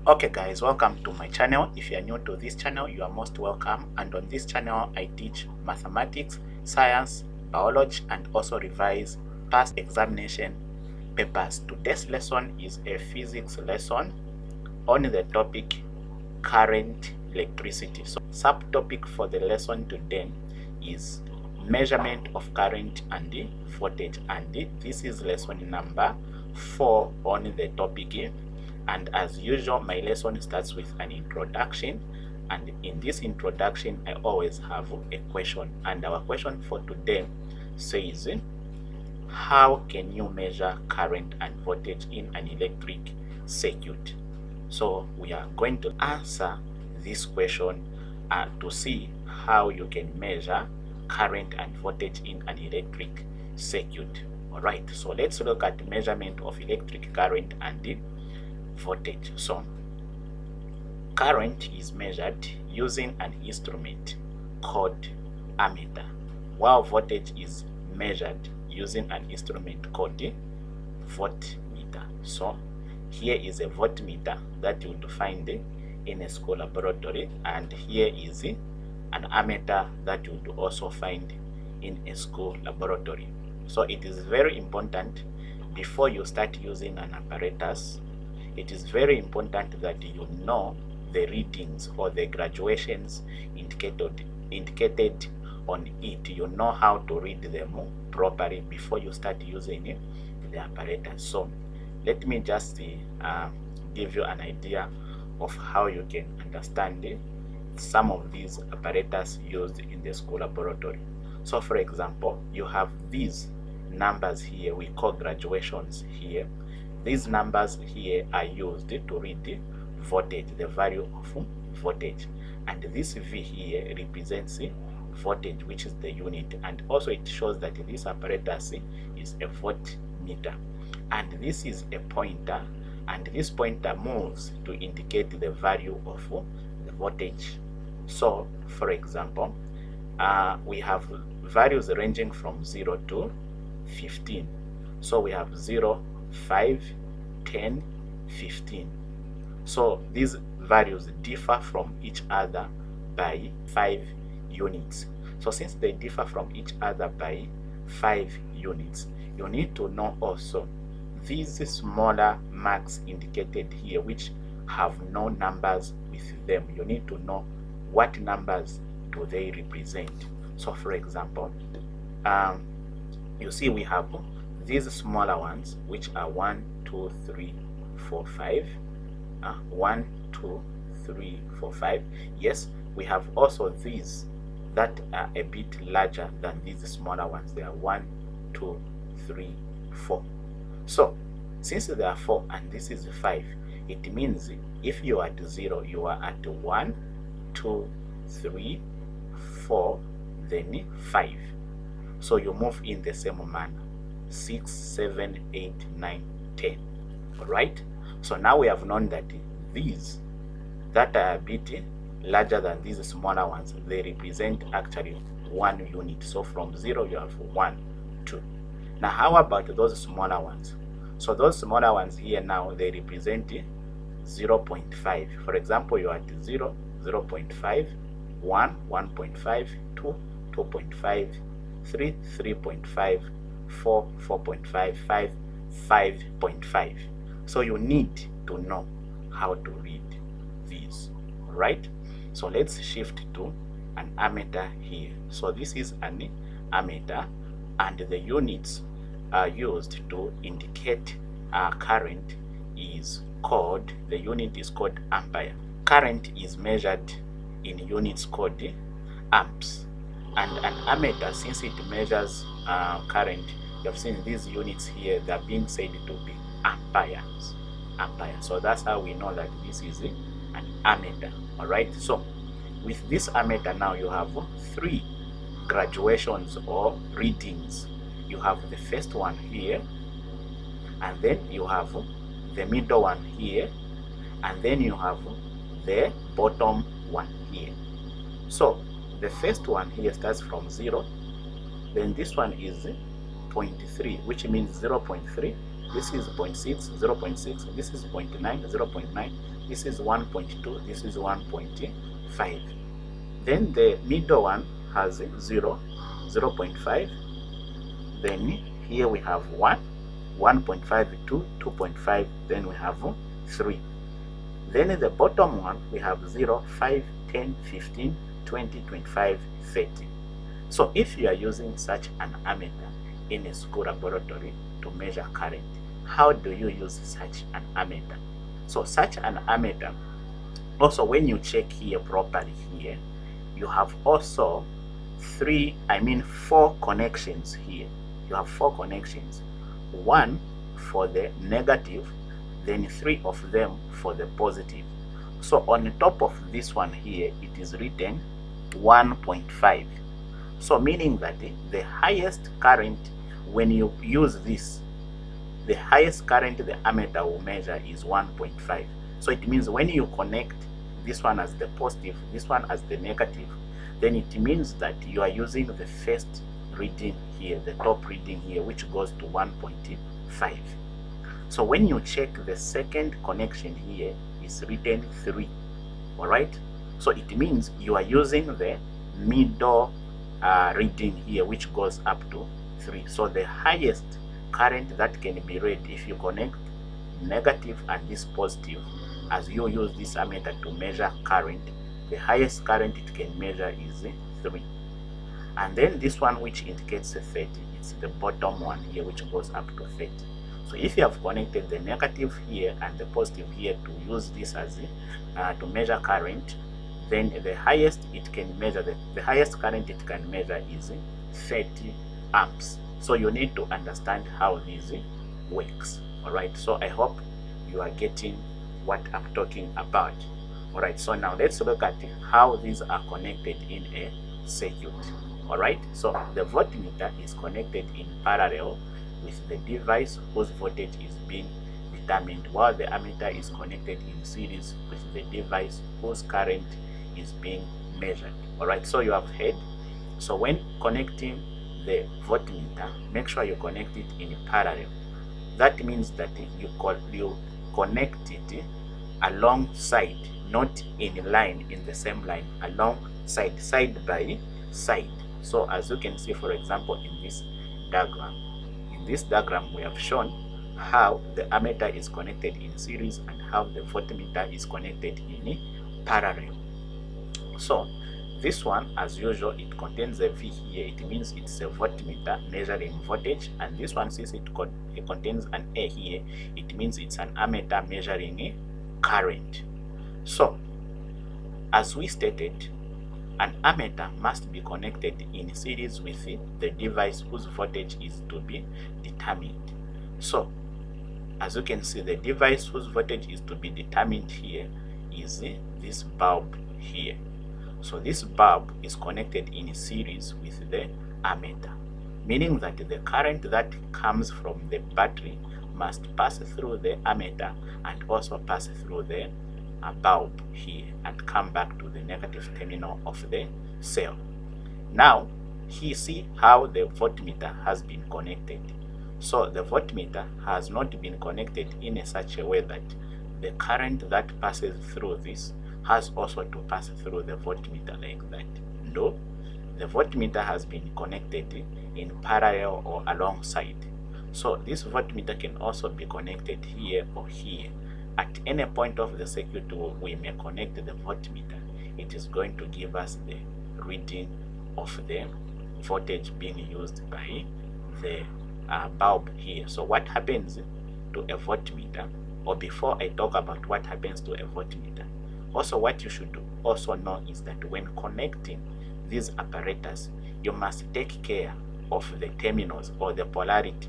Okay guys, welcome to my channel. If you are new to this channel, you are most welcome. And on this channel I teach mathematics, science, biology, and also revise past examination papers. Today's lesson is a physics lesson on the topic current electricity. So subtopic for the lesson today is measurement of current and the voltage, and this is lesson number 4 on the topic. And as usual, my lesson starts with an introduction, and in this introduction I always have a question, and our question for today says, how can you measure current and voltage in an electric circuit? So we are going to answer this question to see how you can measure current and voltage in an electric circuit. All right, so let's look at the measurement of electric current and the voltage. So current is measured using an instrument called ammeter, while voltage is measured using an instrument called the voltmeter. So here is a voltmeter that you will find in a school laboratory, and here is an ammeter that you will also find in a school laboratory. So it is very important, before you start using an apparatus, it is very important that you know the readings or the graduations indicated on it. You know how to read them properly before you start using the apparatus. So let me just give you an idea of how you can understand some of these apparatus used in the school laboratory. So for example, you have these numbers here, we call graduations here. These numbers here are used to read the voltage, the value of voltage, and this V here represents voltage, which is the unit, and also it shows that this apparatus is a voltmeter, and this is a pointer, and this pointer moves to indicate the value of the voltage. So for example, we have values ranging from 0 to 15. So we have 0, 5, 10, 15. So these values differ from each other by 5 units. So since they differ from each other by 5 units, you need to know also these smaller marks indicated here, which have no numbers with them. You need to know what numbers do they represent. So for example, you see we have these smaller ones, which are 1, 2, 3, 4, 5. 1, 2, 3, 4, 5. Yes, we have also these that are a bit larger than these smaller ones. They are 1, 2, 3, 4. So since there are 4 and this is 5, it means if you are at 0, you are at 1, 2, 3, 4, then 5. So you move in the same manner. 6, 7, 8, 9, 10. All right, so now we have known that these that are a bit larger than these smaller ones, they represent actually 1 unit. So from 0 you have 1, 2. Now how about those smaller ones? So those smaller ones here now, they represent 0.5. For example, you are at 0, 0.5, 1, 1.5, 2, 2.5, 3, 3.5, 4, 4.5, 5, 5.5. So you need to know how to read these. All right, so let's shift to an ammeter here. So this is an ammeter, and the units are used to indicate current is called, the unit is called ampere. Current is measured in units called amps, and an ammeter, since it measures current, you have seen these units here, they are being said to be amperes. So that's how we know that this is an ammeter. All right, so with this ammeter now you have 3 graduations or readings. You have the first one here, and then you have the middle one here, and then you have the bottom one here. So the first one here starts from 0, then this one is 0.3, which means 0.3. This is 0.6, 0.6, this is 0.9, 0.9, This is 1.2, this is 1.5. Then the middle one has 0, 0.5. Then here we have 1, 1.5, 2, 2.5. Then we have 3. Then at the bottom one, we have 0, 5, 10, 15, 20, 25, 30. So if you are using such an ammeter in a school laboratory to measure current, how do you use such an ammeter? So such an ammeter, also when you check here properly here, you have also 4 connections here. You have 4 connections. 1 for the negative, then 3 of them for the positive. So on top of this one here, it is written 1.5. So meaning that the highest current, when you use this, the highest current the ammeter will measure is 1.5. So it means when you connect this one as the positive, this one as the negative, then it means that you are using the first reading here, the top reading here, which goes to 1.5. So when you check the second connection here, is written 3. All right, so it means you are using the middle reading here, which goes up to 3. So the highest current that can be read if you connect negative and this positive, as you use this ammeter to measure current, the highest current it can measure is 3. And then this one which indicates 30, it's the bottom one here, which goes up to 30. So if you have connected the negative here and the positive here to use this as to measure current, then the highest it can measure, the highest current it can measure is 30 amps. So you need to understand how this works. All right, so I hope you are getting what I'm talking about. All right, so now let's look at how these are connected in a circuit. All right, so the voltmeter is connected in parallel with the device whose voltage is being determined, while the ammeter is connected in series with the device whose current is being measured. All right, so you have heard. So when connecting the voltmeter, make sure you connect it in parallel. That means that you connect it alongside, not in line, in the same line, alongside, side by side. So as you can see, for example, in this diagram we have shown how the ammeter is connected in series and how the voltmeter is connected in parallel. So this one, as usual, it contains a V here. It means it's a voltmeter measuring voltage, and this one, since it contains an A here, it means it's an ammeter measuring current. So as we stated, an ammeter must be connected in series with the device whose voltage is to be determined. So as you can see, the device whose voltage is to be determined here is this bulb here. So this bulb is connected in series with the ammeter, meaning that the current that comes from the battery must pass through the ammeter and also pass through the bulb here and come back to the negative terminal of the cell. Now here, see how the voltmeter has been connected. So the voltmeter has not been connected in such a way that the current that passes through this has also to pass through the voltmeter like that. No, the voltmeter has been connected in parallel or alongside. So this voltmeter can also be connected here or here. At any point of the circuit we may connect the voltmeter, it is going to give us the reading of the voltage being used by the bulb here. So what happens to a voltmeter, or before I talk about what happens to a voltmeter, also what you should also know is that when connecting these apparatus, you must take care of the terminals or the polarity.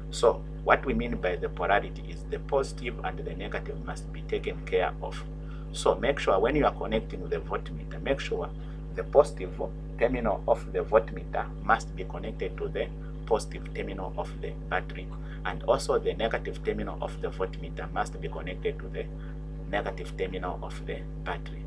So what we mean by the polarity is the positive and the negative must be taken care of. So make sure when you are connecting the voltmeter, make sure the positive terminal of the voltmeter must be connected to the positive terminal of the battery, and also the negative terminal of the voltmeter must be connected to the negative terminal of the battery.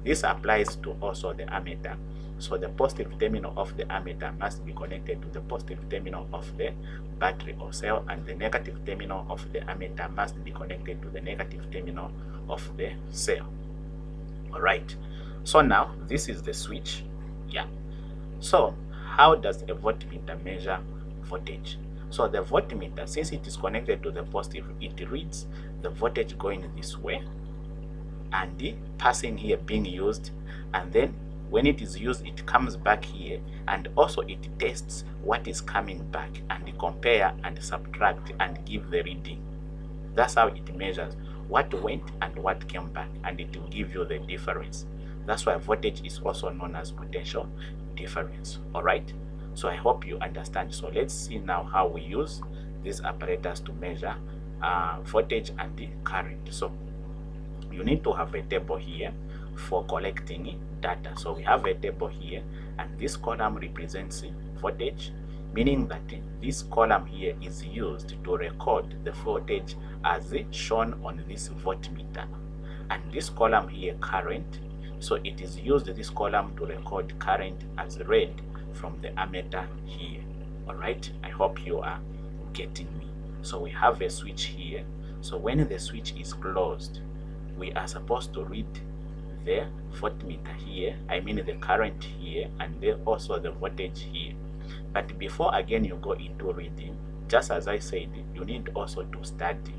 This applies to also the ammeter. So the positive terminal of the ammeter must be connected to the positive terminal of the battery or cell, and the negative terminal of the ammeter must be connected to the negative terminal of the cell. All right, so now this is the switch. Yeah, so how does a voltmeter measure voltage? So the voltmeter, since it is connected to the positive, it reads the voltage going this way and the passing here being used, and then when it is used it comes back here, and also it tests what is coming back and compare and subtract and give the reading. That's how it measures what went and what came back, and it will give you the difference. That's why voltage is also known as potential difference. All right, so I hope you understand. So let's see now how we use these apparatus to measure voltage and the current. So you need to have a table here for collecting data. So we have a table here, and this column represents voltage, meaning that this column here is used to record the voltage as shown on this voltmeter, and this column here current, so it is used, this column, to record current as read from the ammeter here. All right, I hope you are getting me. So we have a switch here, so when the switch is closed, we are supposed to read the voltmeter here, I mean the current here, and then also the voltage here. But before again you go into reading, just as I said, you need also to study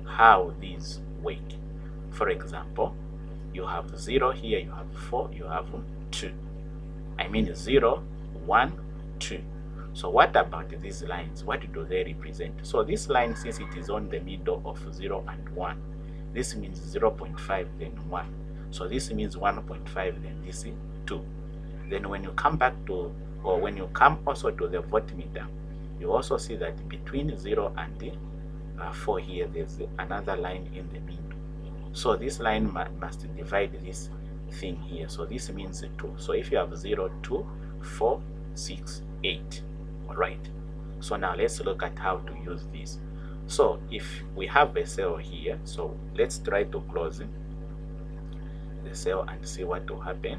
how these work. For example, you have 0 here, you have 4, you have 2. I mean 0, 1, 2. So what about these lines? What do they represent? So this line, since it is on the middle of 0 and 1, this means 0.5 then 1. So this means 1.5 then this is 2. Then when you come back to, or when you come also to the voltmeter, you also see that between 0 and 4 here, there's another line in the middle. So this line must divide this thing here. So this means 2. So if you have 0, 2, 4, 6, 8. All right. So now let's look at how to use this. So if we have a cell here, so let's try to close the cell and see what will happen.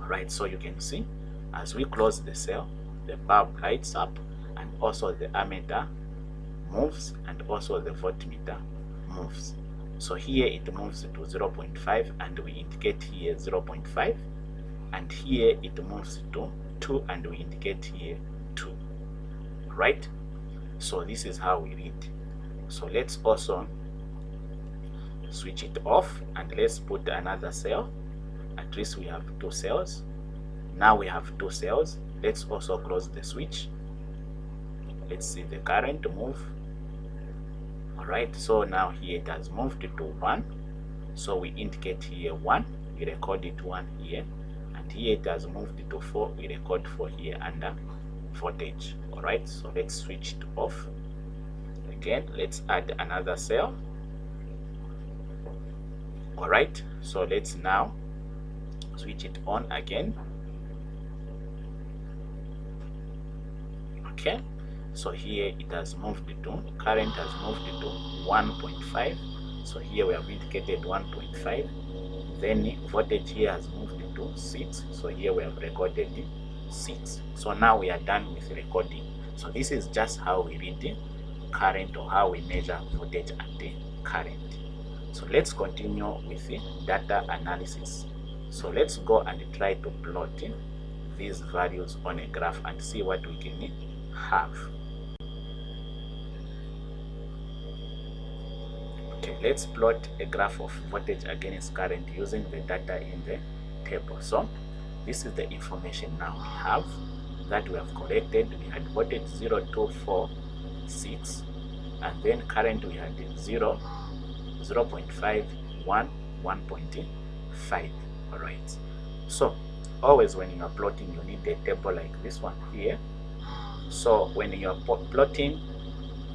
All right, so you can see as we close the cell, the bulb lights up, and also the ammeter moves, and also the voltmeter moves. So here it moves to 0.5, and we indicate here 0.5, and here it moves to 2, and we indicate here 2. Right? So this is how we read. So let's also switch it off, and let's put another cell. At least we have 2 cells. Now we have 2 cells. Let's also close the switch. Let's see the current move. All right, so now here it has moved to 1. So we indicate here 1. We record it 1 here. And here it has moved to 4. We record 4 here under voltage. All right, so let's switch it off. Again, let's add another cell. All right, so let's now switch it on again. Okay, so here it has moved to, current has moved to 1.5. So here we have indicated 1.5. Then voltage here has moved to 6. So here we have recorded 6. So now we are done with recording. So this is just how we read current, or how we measure voltage and the current. So let's continue with the data analysis. So let's go and try to plot these values on a graph and see what we can have. Okay, let's plot a graph of voltage against current using the data in the table. So this is the information now we have that we have collected. We had voltage 0, 2, 4, 6, and then current we had 0, 0.5, 1, 1.5. All right, so always when you are plotting, you need a table like this one here. So when you are plotting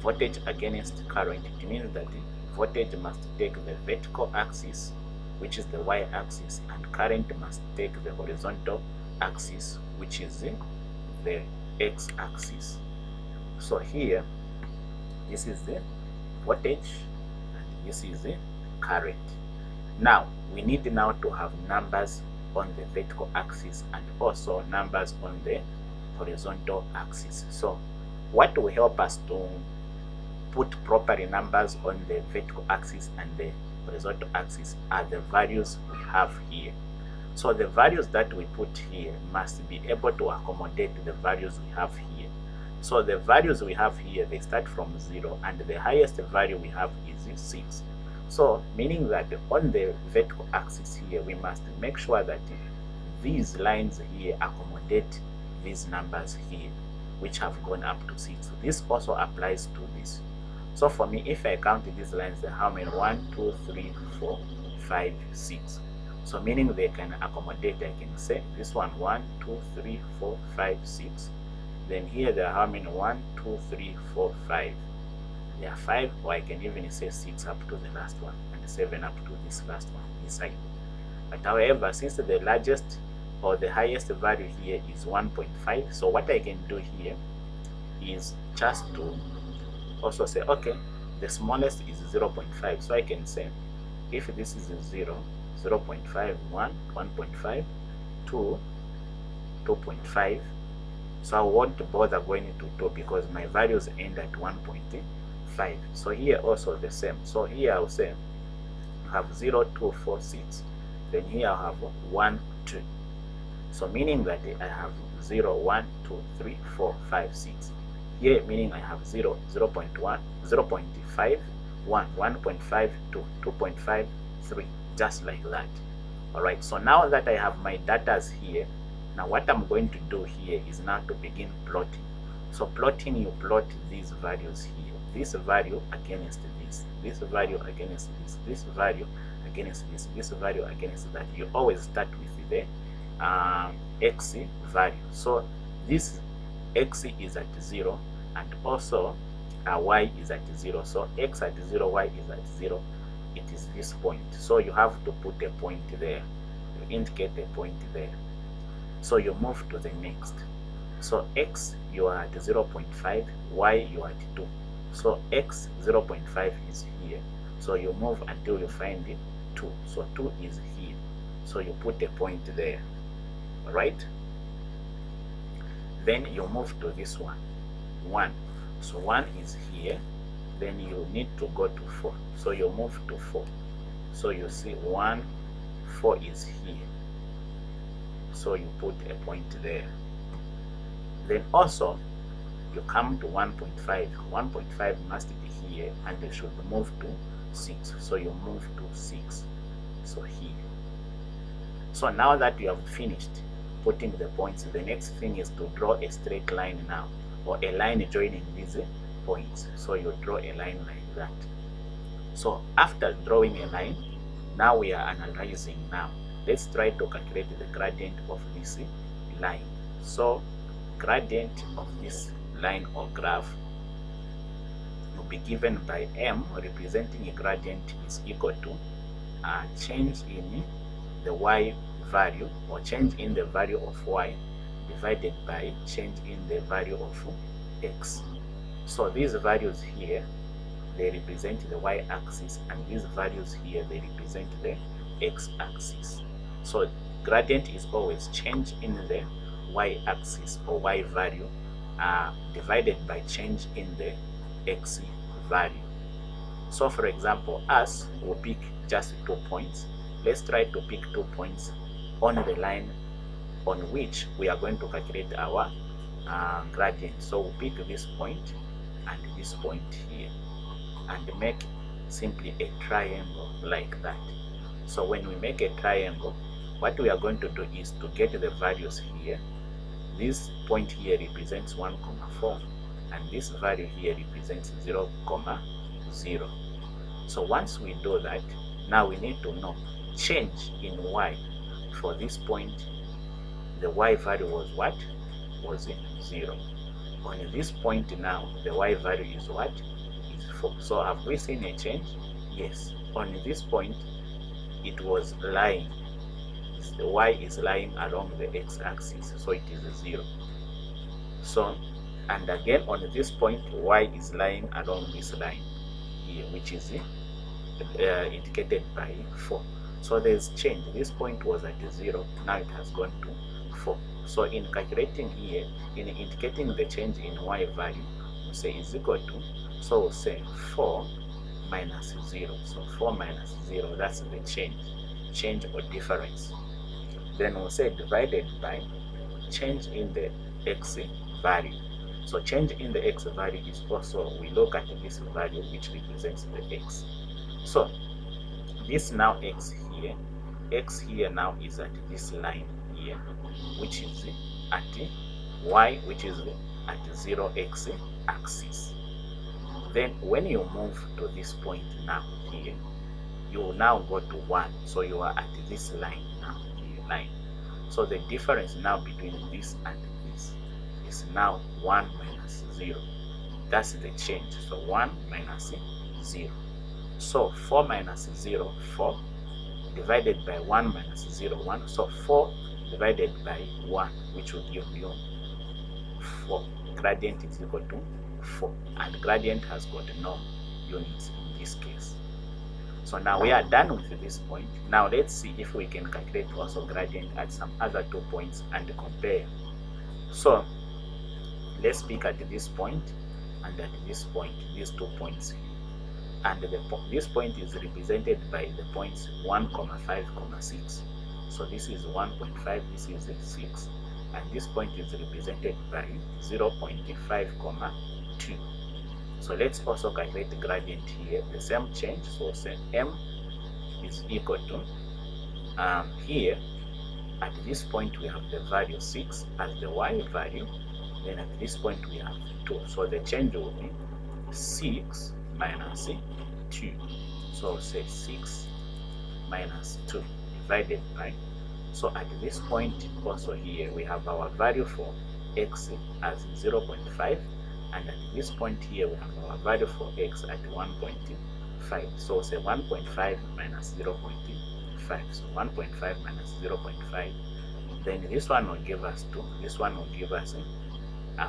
voltage against current, it means that the voltage must take the vertical axis, which is the y-axis, and current must take the horizontal axis, which is the x-axis. So here, this is the voltage, and this is the current. Now we need now to have numbers on the vertical axis and also numbers on the horizontal axis. So what will help us to put properly numbers on the vertical axis and the horizontal axis are the values we have here. So the values that we put here must be able to accommodate the values we have here. So the values we have here, they start from 0 and the highest value we have is 6. So meaning that on the vertical axis here, we must make sure that these lines here accommodate these numbers here, which have gone up to 6. This also applies to this. So for me, if I count these lines, they have 1, 2, 3, 4, 5, 6. So meaning they can accommodate, I can say this one 1, 2, 3, 4, 5, 6. Then here there are 1, 2, 3, 4, 5. There are 5, or I can even say 6 up to the last one, and 7 up to this last one inside. But however, since the largest or the highest value here is 1.5, so what I can do here is just to also say, okay, the smallest is 0.5. So I can say if this is 0, 0.5, 1, 1.5, 2, 2.5. So I won't bother going to 2 because my values end at 1.5. So here also the same. So here I'll say I have 0, 2, 4, 6. Then here I have 1, 2. So meaning that I have 0, 1, 2, 3, 4, 5, 6. Here meaning I have 0, 0.1, 0.5, 1, 1.5, 2, 2.5, 3, just like that. Alright, so now that I have my datas here, now what I'm going to do here is now to begin plotting. So plotting, you plot these values here. This value against this value against this value against this value against that. You always start with the x value. So this x is at 0 and also y is at 0. So x at 0, y is at 0. It is this point. So you have to put a point there. You indicate a point there. So you move to the next. So x, you are at 0.5, y, you are at 2. So x 0.5 is here. So you move until you find it 2. So 2 is here. So you put a point there. Alright? Then you move to this one. 1. So 1 is here. Then you need to go to 4. So you move to 4. So you see 1, 4 is here. So you put a point there. Then also you come to 1.5. 1.5 must be here and you should move to 6. So you move to 6. So here. So now that you have finished putting the points, the next thing is to draw a straight line now, or a line joining these points. So you draw a line like that. So after drawing a line, now we are analyzing now. Let's try to calculate the gradient of this line. So gradient of this line or graph will be given by m, representing a gradient is equal to change in the y value, or change in the value of y divided by change in the value of x. So these values here, they represent the y-axis, and these values here, they represent the x-axis. So gradient is always change in the y-axis or y value divided by change in the x value. So for example, us will pick just 2 points. Let's try to pick 2 points on the line on which we are going to calculate our gradient. So we'll pick this point and this point here and make simply a triangle like that. So when we make a triangle, what we are going to do is to get the values here. This point here represents 1,4 and this value here represents 0,0. So once we do that, now we need to know change in y. For this point, the y value was what? Was 0. On this point now, the y value is what? Is 4. So have we seen a change? Yes. On this point, it was lying. The y is lying along the x-axis, so it is 0. So, and again on this point, y is lying along this line here, which is indicated by 4. So there's change. This point was at 0, now it has gone to 4. So in calculating here, in indicating the change in y value, we say is equal to, so we'll say 4 minus 0. So 4 minus 0, that's the change or difference. Then we'll say divided by change in the x value. So change in the x value is also, we look at this value which represents the x. So this now x here now is at this line here, which is at y, which is at 0x axis. Then when you move to this point now here, you will now go to 1. So you are at this line now, here, line. So the difference now between this and this is now 1 minus 0. That's the change. So 1 minus 0. So 4 minus 0, 4, divided by 1 minus 0, 1. So 4 divided by 1, which will give you 4. Gradient is equal to 4. And gradient has got no units in this case. So now we are done with this point. Now let's see if we can calculate also gradient at some other 2 points and compare. So let's pick at this point and at this point, these 2 points here. And this point is represented by the points 1, 5, 6. So this is 1.5, this is 6. And this point is represented by 0.5, 2. So let's also calculate the gradient here, the same change. So say m is equal to, here at this point we have the value 6 as the y value, then at this point we have 2. So the change will be 6 minus 2. So say 6 minus 2 divided by, so at this point also here we have our value for x as 0.5, and at this point here we have our value for x at 1.5. So say 1.5 minus 0.5. So 1.5 minus 0.5. Then this one will give us 2. This one will give us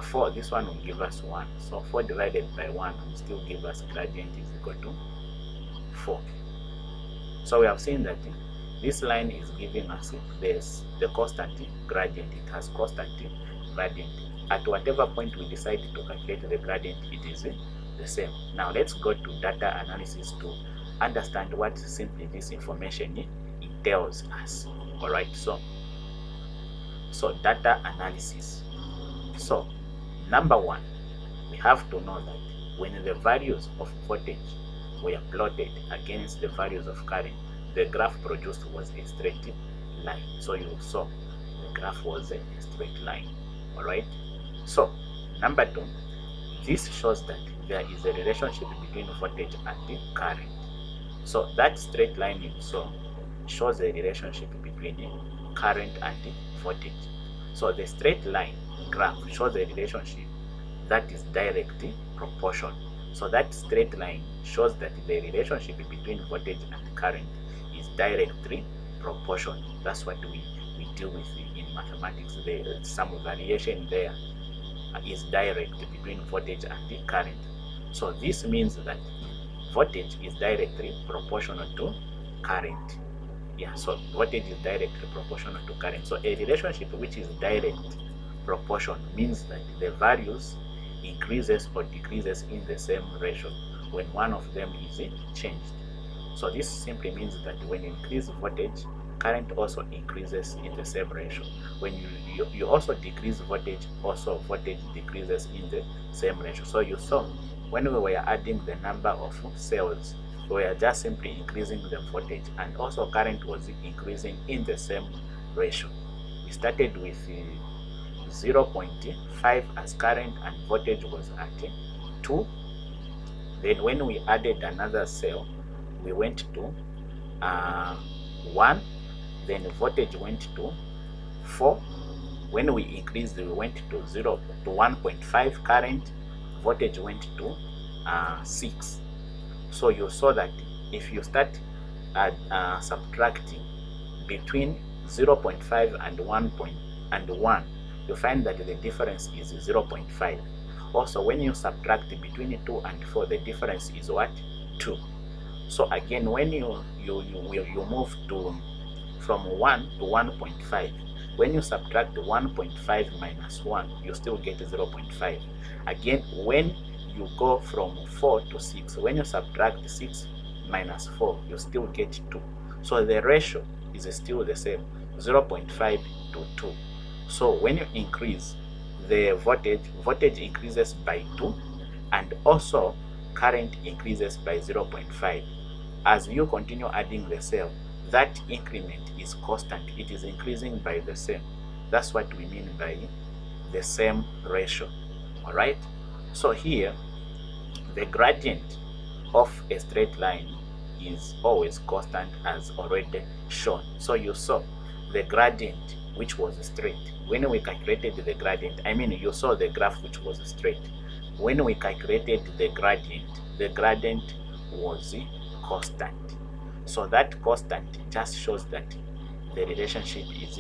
4. This one will give us 1. So 4 divided by 1 will still give us gradient is equal to 4. So we have seen that this line is giving us the constant gradient. It has constant gradient. At whatever point we decide to calculate the gradient, it is the same. Now let's go to data analysis to understand what simply this information entails us. Alright, so data analysis. So number 1, we have to know that when the values of voltage were plotted against the values of current, the graph produced was a straight line. So you saw the graph was a straight line. Alright, so number 2, this shows that there is a relationship between voltage and the current. So that straight line you saw shows a relationship between the current and the voltage. So the straight line graph shows a relationship that is directly proportional. So that straight line shows that the relationship between voltage and current is directly proportional. That's what we deal with in mathematics. There is some variation there is direct between voltage and the current. So this means that voltage is directly proportional to current. Yeah, so voltage is directly proportional to current. So a relationship which is direct proportion means that the values increases or decreases in the same ratio when one of them is changed. So this simply means that when you increase voltage, current also increases in the same ratio. When you also decrease voltage, also voltage decreases in the same ratio. So you saw when we were adding the number of cells, we were just simply increasing the voltage, and also current was increasing in the same ratio. We started with 0.5 as current and voltage was at 2. Then when we added another cell, we went to 1. Then voltage went to 4. When we increased, we went to 1.5 current, voltage went to 6. So you saw that if you start subtracting between 0.5 and 1, you find that the difference is 0.5. Also, when you subtract between 2 and 4, the difference is what? 2. So again, when you move to from 1 to 1.5, when you subtract 1.5 minus 1, you still get 0.5. Again, when you go from 4 to 6, when you subtract 6 minus 4, you still get 2. So the ratio is still the same, 0.5 to 2. So when you increase the voltage increases by 2, and also current increases by 0.5. As you continue adding the cell, that increment is constant. It is increasing by the same. That's what we mean by the same ratio. All right. So here, the gradient of a straight line is always constant, as already shown. So you saw the gradient which was straight. When we calculated the gradient, I mean you saw the graph which was straight. When we calculated the gradient was constant. So that constant just shows that the relationship is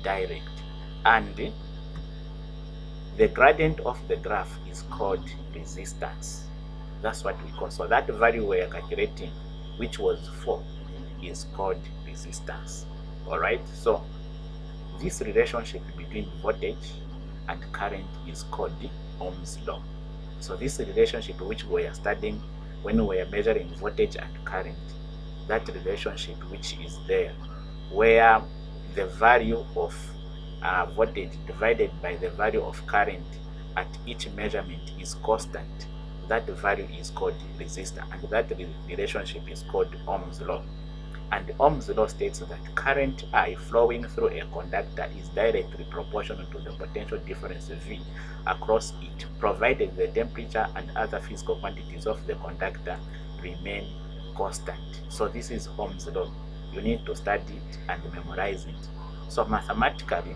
direct, and the gradient of the graph is called resistance. That's what we call. So that value we are calculating, which was 4, is called resistance. All right. So this relationship between voltage and current is called the Ohm's law. So this relationship which we are studying when we are measuring voltage and current, that relationship which is there, where the value of voltage divided by the value of current at each measurement is constant, that value is called resistor, and that relationship is called Ohm's law. And Ohm's law states that current I flowing through a conductor is directly proportional to the potential difference V across it, provided the temperature and other physical quantities of the conductor remain constant. So this is Ohm's law. You need to study it and memorize it. So mathematically,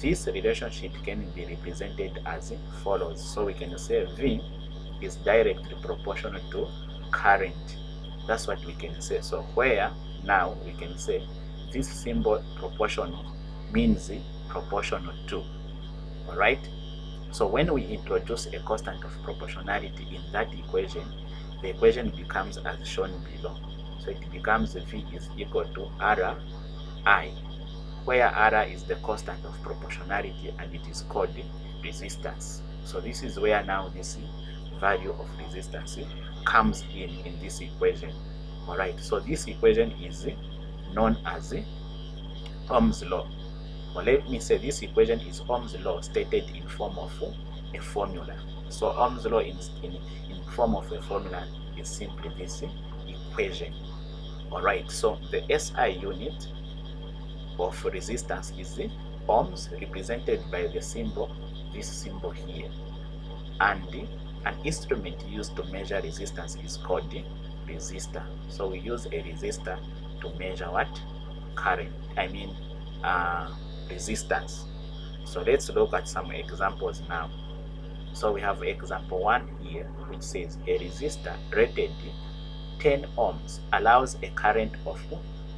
this relationship can be represented as follows. So we can say V is directly proportional to current. That's what we can say. So where now we can say this symbol proportional means proportional to. All right. So when we introduce a constant of proportionality in that equation, the equation becomes as shown below. So it becomes V is equal to Ri, where R is the constant of proportionality and it is called resistance. So this is where now this value of resistance comes in this equation. All right. So this equation is known as Ohm's law. Or let me say this equation is Ohm's law stated in form of a formula. So Ohm's law in form of a formula is simply this equation. All right. So the SI unit of resistance is the ohms, represented by the symbol, this symbol here, and an instrument used to measure resistance is called the resistor. So we use a resistor to measure what? Current, I mean resistance. So let's look at some examples now. So we have example 1 here, which says a resistor rated 10 ohms allows a current of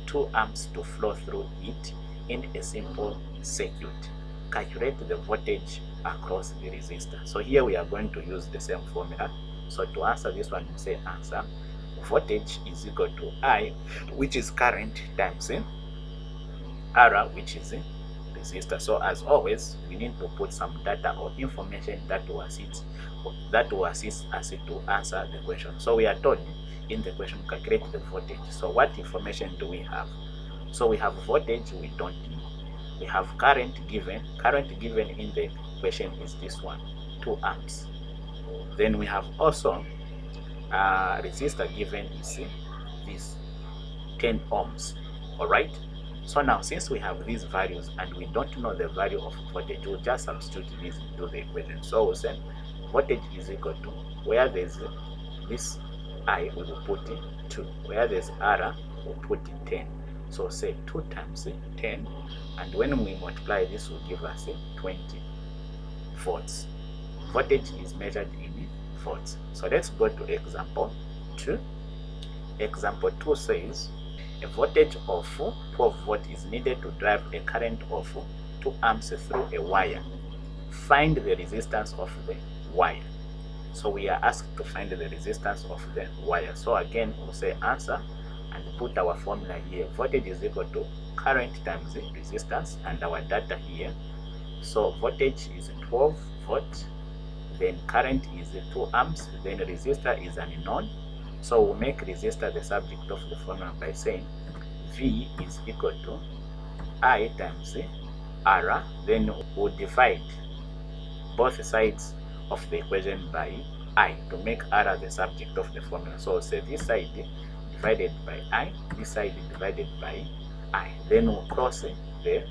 2 amps to flow through it in a simple circuit. Calculate the voltage across the resistor. So here we are going to use the same formula. So to answer this one, we say answer voltage is equal to I, which is current, times R, which is resistor. So as always, we need to put some data or information that will assist us to answer the question. So we are told in the question, calculate the voltage. So what information do we have? So we have voltage, we don't know. We have current given. Current given in the question is this one, 2 amps. Then we have also resistor given is this 10 ohms. All right. So now, since we have these values and we don't know the value of voltage, we'll just substitute this into the equation. So we'll say voltage is equal to, where there's this I, we will put 2. Where there's R, we'll put 10. So say 2 times 10, and when we multiply this will give us 20 volts. Voltage is measured in volts. So let's go to example 2. Example 2 says a voltage of 12 volts is needed to drive a current of 2 amps through a wire. Find the resistance of the wire. So we are asked to find the resistance of the wire. So again, we'll say answer and put our formula here. Voltage is equal to current times the resistance, and our data here. So voltage is 12 volt, then current is 2 amps, then resistor is an unknown. So we'll make resistor the subject of the formula by saying V is equal to I times R. Then we'll divide both sides of the equation by I to make R the subject of the formula. So say this side divided by I, this side divided by I. Then we'll cross the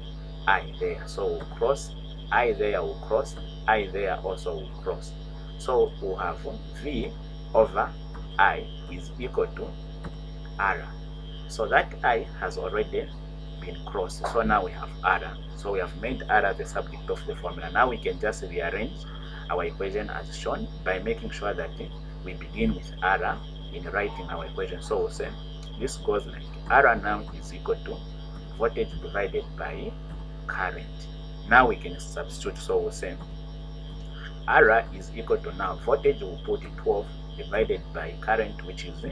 I there. So we'll cross I there, will cross I there, also will cross. So we'll have V over I is equal to R. So that I has already been crossed. So now we have R. So we have made R the subject of the formula. Now we can just rearrange our equation as shown by making sure that we begin with R in writing our equation. So we'll say this goes like R now is equal to voltage divided by current. Now we can substitute. So we'll say R is equal to, now voltage will put 12 divided by current, which is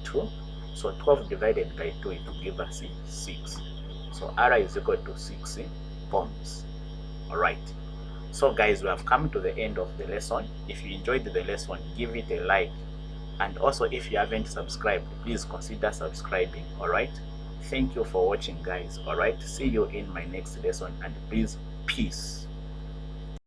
2. So 12 divided by 2, it will give us 6. So R is equal to 6 ohms. Alright. So guys, we have come to the end of the lesson. If you enjoyed the lesson, give it a like. And also, if you haven't subscribed, please consider subscribing. Alright. Thank you for watching, guys. Alright. See you in my next lesson, and please, peace.